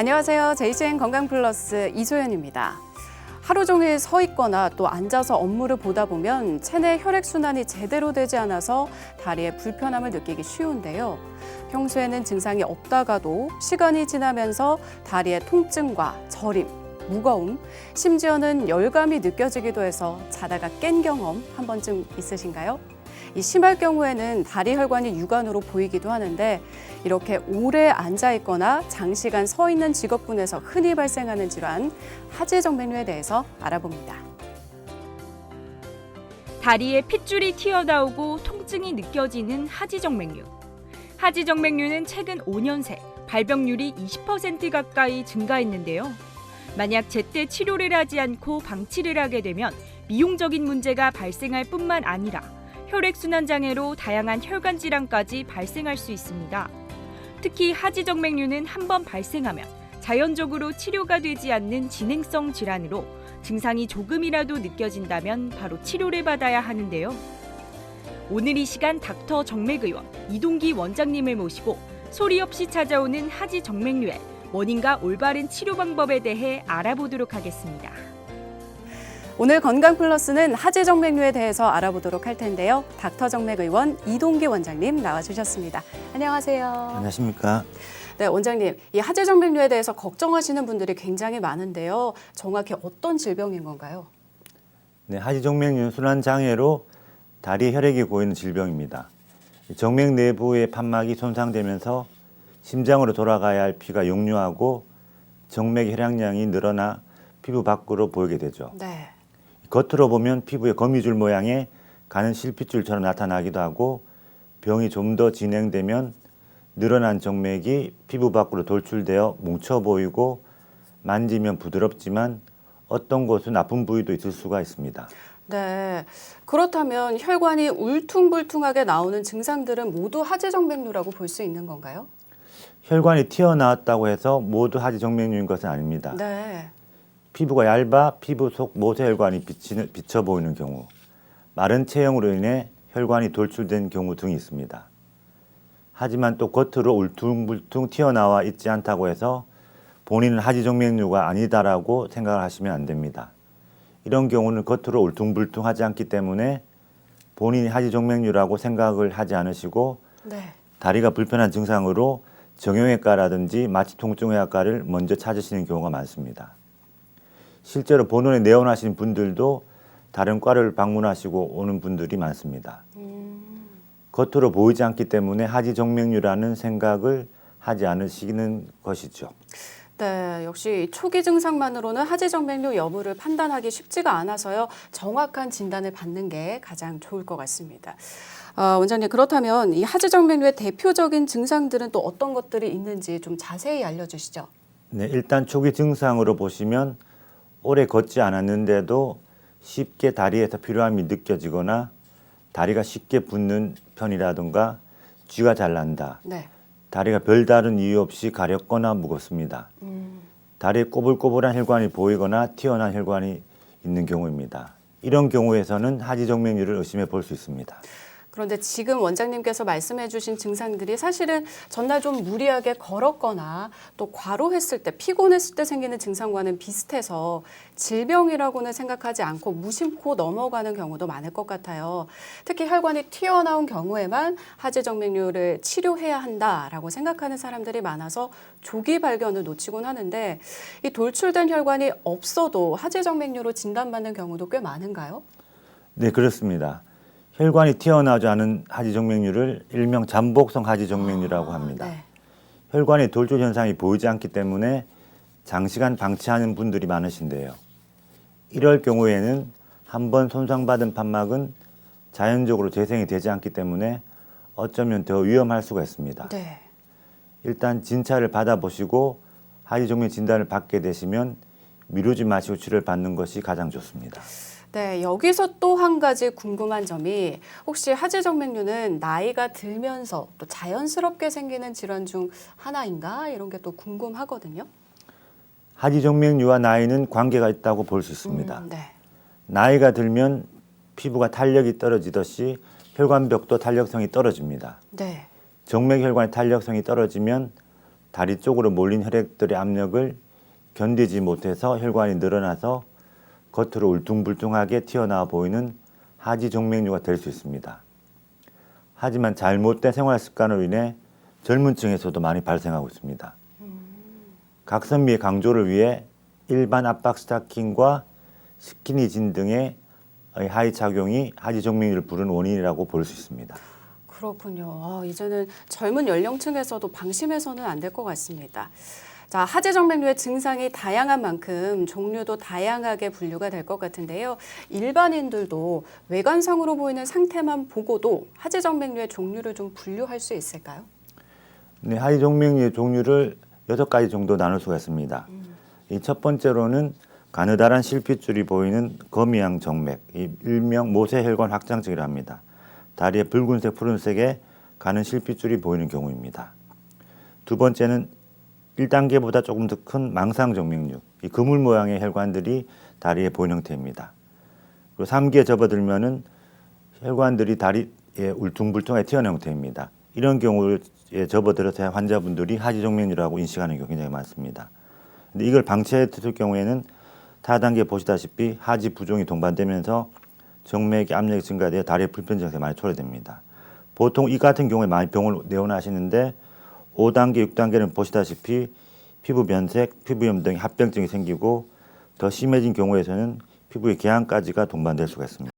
안녕하세요. JCN 건강플러스 이소연입니다. 하루 종일 서 있거나 또 앉아서 업무를 보다 보면 체내 혈액순환이 제대로 되지 않아서 다리에 불편함을 느끼기 쉬운데요. 평소에는 증상이 없다가도 시간이 지나면서 다리에 통증과 저림, 무거움, 심지어는 열감이 느껴지기도 해서 자다가 깬 경험 한 번쯤 있으신가요? 이 심할 경우에는 다리 혈관이 육안으로 보이기도 하는데 이렇게 오래 앉아 있거나 장시간 서 있는 직업군에서 흔히 발생하는 질환, 하지정맥류에 대해서 알아봅니다. 다리에 핏줄이 튀어나오고 통증이 느껴지는 하지정맥류. 하지정맥류는 최근 5년 새 발병률이 20% 가까이 증가했는데요. 만약 제때 치료를 하지 않고 방치를 하게 되면 미용적인 문제가 발생할 뿐만 아니라 혈액순환 장애로 다양한 혈관 질환까지 발생할 수 있습니다. 특히 하지정맥류는 한번 발생하면 자연적으로 치료가 되지 않는 진행성 질환으로 증상이 조금이라도 느껴진다면 바로 치료를 받아야 하는데요. 오늘 이 시간 닥터 정맥의원 이동기 원장님을 모시고 소리 없이 찾아오는 하지정맥류의 원인과 올바른 치료 방법에 대해 알아보도록 하겠습니다. 오늘 건강플러스는 하지정맥류에 대해서 알아보도록 할 텐데요. 닥터 정맥의원 이동기 원장님 나와주셨습니다. 안녕하세요. 안녕하십니까. 네, 원장님, 이 하지정맥류에 대해서 걱정하시는 분들이 굉장히 많은데요. 정확히 어떤 질병인 건가요? 네, 하지정맥류는 순환장애로 다리 혈액이 고이는 질병입니다. 정맥 내부의 판막이 손상되면서 심장으로 돌아가야 할 피가 역류하고 정맥 혈액량이 늘어나 피부 밖으로 보이게 되죠. 네. 겉으로 보면 피부에 거미줄 모양의 가는 실핏줄처럼 나타나기도 하고 병이 좀 더 진행되면 늘어난 정맥이 피부 밖으로 돌출되어 뭉쳐 보이고 만지면 부드럽지만 어떤 곳은 아픈 부위도 있을 수가 있습니다. 네. 그렇다면 혈관이 울퉁불퉁하게 나오는 증상들은 모두 하지정맥류라고 볼 수 있는 건가요? 혈관이 튀어나왔다고 해서 모두 하지정맥류인 것은 아닙니다. 네. 피부가 얇아 피부 속 모세혈관이 비쳐 보이는 경우, 마른 체형으로 인해 혈관이 돌출된 경우 등이 있습니다. 하지만 또 겉으로 울퉁불퉁 튀어나와 있지 않다고 해서 본인은 하지정맥류가 아니다라고 생각을 하시면 안 됩니다. 이런 경우는 겉으로 울퉁불퉁하지 않기 때문에 본인이 하지정맥류라고 생각을 하지 않으시고 네. 다리가 불편한 증상으로 정형외과라든지 마취통증의학과를 먼저 찾으시는 경우가 많습니다. 실제로 본원에 내원하신 분들도 다른 과를 방문하시고 오는 분들이 많습니다. 겉으로 보이지 않기 때문에 하지정맥류라는 생각을 하지 않으시는 것이죠. 네, 역시 초기 증상만으로는 하지정맥류 여부를 판단하기 쉽지가 않아서요. 정확한 진단을 받는 게 가장 좋을 것 같습니다. 원장님, 그렇다면 이 하지정맥류의 대표적인 증상들은 또 어떤 것들이 있는지 좀 자세히 알려주시죠. 네, 일단 초기 증상으로 보시면 오래 걷지 않았는데도 쉽게 다리에서 피로함이 느껴지거나 다리가 쉽게 붓는 편이라든가 쥐가 잘 난다. 네. 다리가 별다른 이유 없이 가렵거나 무겁습니다. 다리에 꼬불꼬불한 혈관이 보이거나 튀어나온 혈관이 있는 경우입니다. 이런 경우에서는 하지정맥류를 의심해 볼 수 있습니다. 그런데 지금 원장님께서 말씀해 주신 증상들이 사실은 전날 좀 무리하게 걸었거나 또 과로했을 때, 피곤했을 때 생기는 증상과는 비슷해서 질병이라고는 생각하지 않고 무심코 넘어가는 경우도 많을 것 같아요. 특히 혈관이 튀어나온 경우에만 하지정맥류를 치료해야 한다라고 생각하는 사람들이 많아서 조기 발견을 놓치곤 하는데 이 돌출된 혈관이 없어도 하지정맥류로 진단받는 경우도 꽤 많은가요? 네, 그렇습니다. 혈관이 튀어나오지 않은 하지정맥류를 일명 잠복성 하지정맥류라고 합니다. 네. 혈관의 돌출 현상이 보이지 않기 때문에 장시간 방치하는 분들이 많으신데요. 이럴 경우에는 한번 손상받은 판막은 자연적으로 재생이 되지 않기 때문에 어쩌면 더 위험할 수가 있습니다. 네. 일단 진찰을 받아보시고 하지정맥 진단을 받게 되시면 미루지 마시고 치료를 받는 것이 가장 좋습니다. 네, 여기서 또 한 가지 궁금한 점이 혹시 하지정맥류는 나이가 들면서 또 자연스럽게 생기는 질환 중 하나인가? 이런 게 또 궁금하거든요. 하지정맥류와 나이는 관계가 있다고 볼 수 있습니다. 네. 나이가 들면 피부가 탄력이 떨어지듯이 혈관벽도 탄력성이 떨어집니다. 네. 정맥혈관의 탄력성이 떨어지면 다리 쪽으로 몰린 혈액들의 압력을 견디지 못해서 혈관이 늘어나서 겉으로 울퉁불퉁하게 튀어나와 보이는 하지정맥류가 될 수 있습니다. 하지만 잘못된 생활 습관으로 인해 젊은 층에서도 많이 발생하고 있습니다. 각선미의 강조를 위해 일반 압박 스타킹과 스키니진 등의 하의 착용이 하지정맥류를 부르는 원인이라고 볼 수 있습니다. 그렇군요. 이제는 젊은 연령층에서도 방심해서는 안 될 것 같습니다. 자, 하지정맥류의 증상이 다양한 만큼 종류도 다양하게 분류가 될 것 같은데요. 일반인들도 외관상으로 보이는 상태만 보고도 하지정맥류의 종류를 좀 분류할 수 있을까요? 네, 하지정맥류의 종류를 6가지 정도 나눌 수가 있습니다. 이 첫 번째로는 가느다란 실핏줄이 보이는 거미양 정맥, 이 일명 모세혈관 확장증이라 합니다. 다리에 붉은색, 푸른색의 가는 실핏줄이 보이는 경우입니다. 두 번째는 1단계보다 조금 더 큰 망상정맥류, 이 그물 모양의 혈관들이 다리에 보이는 형태입니다. 그리고 3기에 접어들면은 혈관들이 다리에 울퉁불퉁하게 튀어나온 형태입니다. 이런 경우에 접어들어서 환자분들이 하지정맥류라고 인식하는 경우가 굉장히 많습니다. 근데 이걸 방치했을 경우에는 타단계에 보시다시피 하지 부종이 동반되면서 정맥의 압력이 증가되어 다리의 불편 증상이 많이 초래됩니다. 보통 이 같은 경우에 많이 병을 내원하시는데 5단계, 6단계는 보시다시피 피부 변색, 피부염 등 합병증이 생기고 더 심해진 경우에서는 피부의 개양까지가 동반될 수가 있습니다.